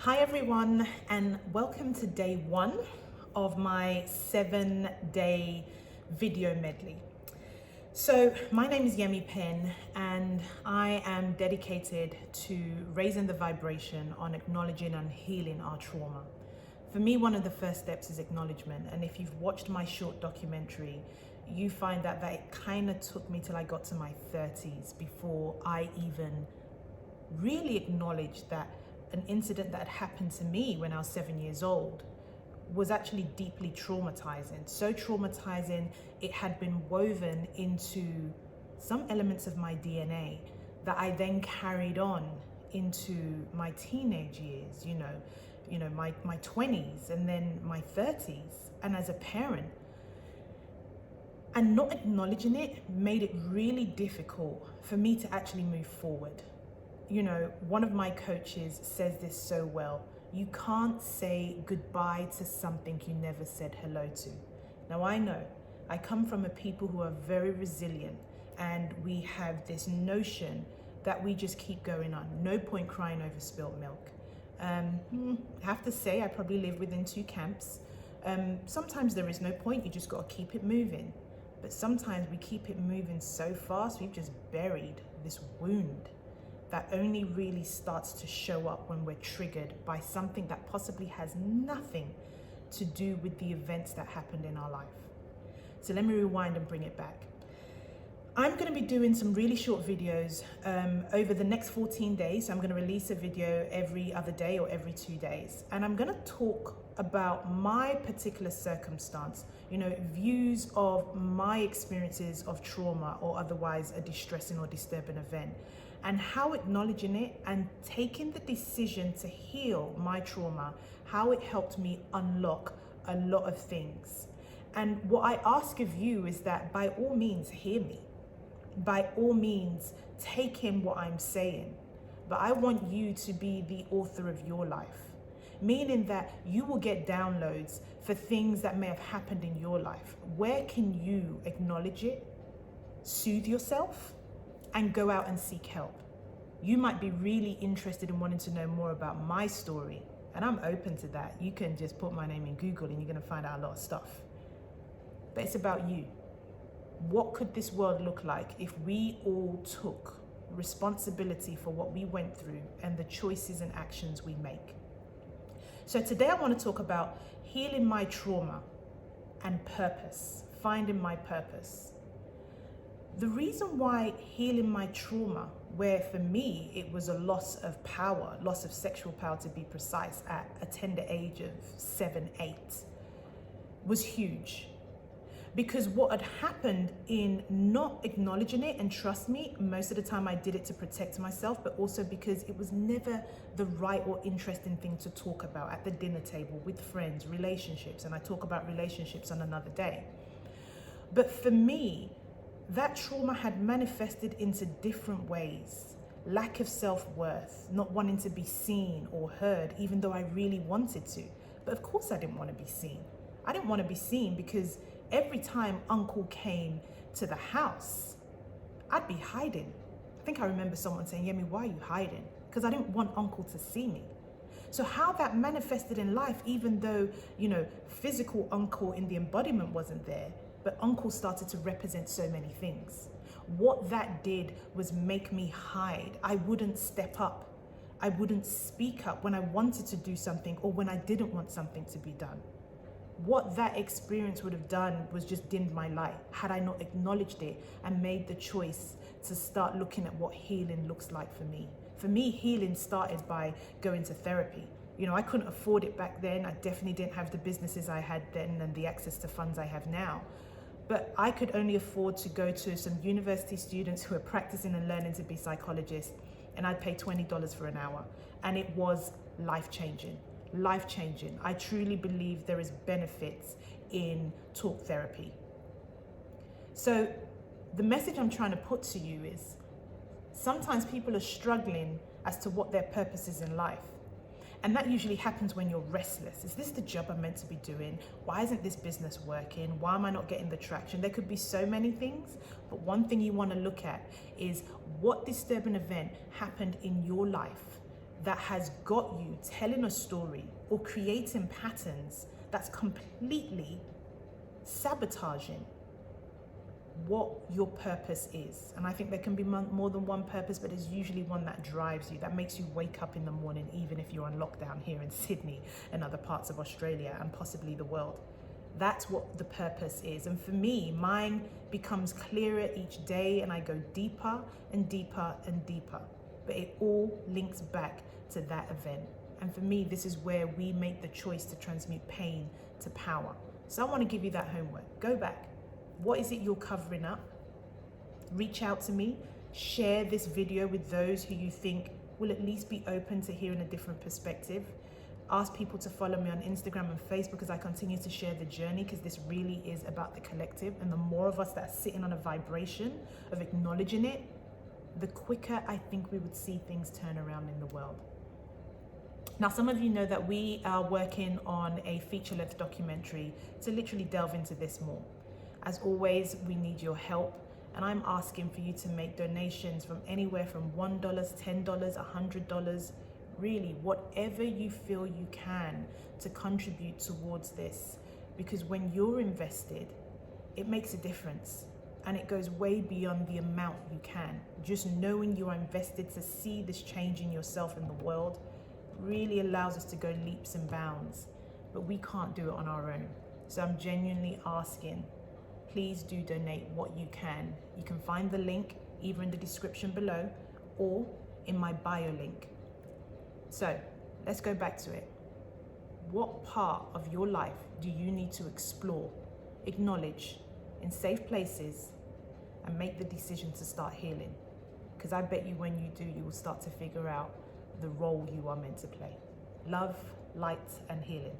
Hi everyone, and welcome to day one of my 7-day video medley. So my name is Yemi Penn, and I am dedicated to raising the vibration on acknowledging and healing our trauma. For me, one of the first steps is acknowledgement, and if you've watched my short documentary, you find that it kind of took me till I got to my 30s before I even really acknowledged that an incident that had happened to me when I was 7 years old was actually deeply traumatizing. So traumatizing, it had been woven into some elements of my DNA that I then carried on into my teenage years, my 20s and then my 30s, and as a parent. And not acknowledging it made it really difficult for me to actually move forward. One of my coaches says this so well: you can't say goodbye to something you never said hello to. Now, I know I come from a people who are very resilient, and we have this notion that we just keep going on. No point crying over spilt milk. I have to say, I probably live within two camps. Sometimes there is no point, you just got to keep it moving. But sometimes we keep it moving so fast, we've just buried this wound that only really starts to show up when we're triggered by something that possibly has nothing to do with the events that happened in our life. So let me rewind and bring it back. I'm going to be doing some really short videos over the next 14 days. So I'm going to release a video every other day or every 2 days. And I'm going to talk about my particular circumstance, views of my experiences of trauma or otherwise a distressing or disturbing event, and how acknowledging it and taking the decision to heal my trauma, how it helped me unlock a lot of things. And what I ask of you is that by all means, hear me. By all means, take in what I'm saying. But I want you to be the author of your life, meaning that you will get downloads for things that may have happened in your life. Where can you acknowledge it, soothe yourself, and go out and seek help? You might be really interested in wanting to know more about my story, and I'm open to that. You can just put my name in Google and you're going to find out a lot of stuff. But it's about you. What could this world look like if we all took responsibility for what we went through and the choices and actions we make? So today I want to talk about healing my trauma and purpose, finding my purpose. The reason why healing my trauma, where for me it was a loss of power, loss of sexual power to be precise, at a tender age of 7, 8, was huge. Because what had happened in not acknowledging it, and trust me, most of the time I did it to protect myself, but also because it was never the right or interesting thing to talk about at the dinner table with friends, relationships, and I talk about relationships on another day. But for me, that trauma had manifested into different ways. Lack of self-worth, not wanting to be seen or heard, even though I really wanted to. But of course I didn't want to be seen. I didn't want to be seen because every time uncle came to the house, I'd be hiding. I think I remember someone saying, Yemi, why are you hiding? Because I didn't want uncle to see me. So how that manifested in life, even though, physical uncle in the embodiment wasn't there, but uncle started to represent so many things. What that did was make me hide. I wouldn't step up. I wouldn't speak up when I wanted to do something or when I didn't want something to be done. What that experience would have done was just dimmed my light had I not acknowledged it and made the choice to start looking at what healing looks like for me. For me, healing started by going to therapy. I couldn't afford it back then. I definitely didn't have the businesses I had then and the access to funds I have now. But I could only afford to go to some university students who are practicing and learning to be psychologists, and I'd pay $20 for an hour. And it was life-changing. Life-changing. I truly believe there is benefits in talk therapy. So the message I'm trying to put to you is sometimes people are struggling as to what their purpose is in life. And that usually happens when you're restless. Is this the job I'm meant to be doing? Why isn't this business working? Why am I not getting the traction? There could be so many things, but one thing you want to look at is what disturbing event happened in your life that has got you telling a story or creating patterns that's completely sabotaging what your purpose is. And I think there can be more than one purpose, but there's usually one that drives you, that makes you wake up in the morning, even if you're on lockdown here in Sydney and other parts of Australia and possibly the world. That's what the purpose is. And for me, mine becomes clearer each day, and I go deeper and deeper and deeper. But it all links back to that event. And for me, this is where we make the choice to transmute pain to power. So I want to give you that homework. Go back. What is it you're covering up? Reach out to me. Share this video with those who you think will at least be open to hearing a different perspective. Ask people to follow me on Instagram and Facebook as I continue to share the journey, because this really is about the collective. And the more of us that are sitting on a vibration of acknowledging it, the quicker I think we would see things turn around in the world. Now, some of you know that we are working on a feature-length documentary to literally delve into this more. As always, we need your help, and I'm asking for you to make donations from anywhere from $1, $10, $100, really whatever you feel you can to contribute towards this, because when you're invested, it makes a difference, and it goes way beyond the amount you can. Just knowing you are invested to see this change in yourself and the world really allows us to go leaps and bounds, but we can't do it on our own. So I'm genuinely asking, please do donate what you can. You can find the link either in the description below or in my bio link. So let's go back to it. What part of your life do you need to explore, acknowledge in safe places, and make the decision to start healing? Because I bet you when you do, you will start to figure out the role you are meant to play. Love, light, and healing.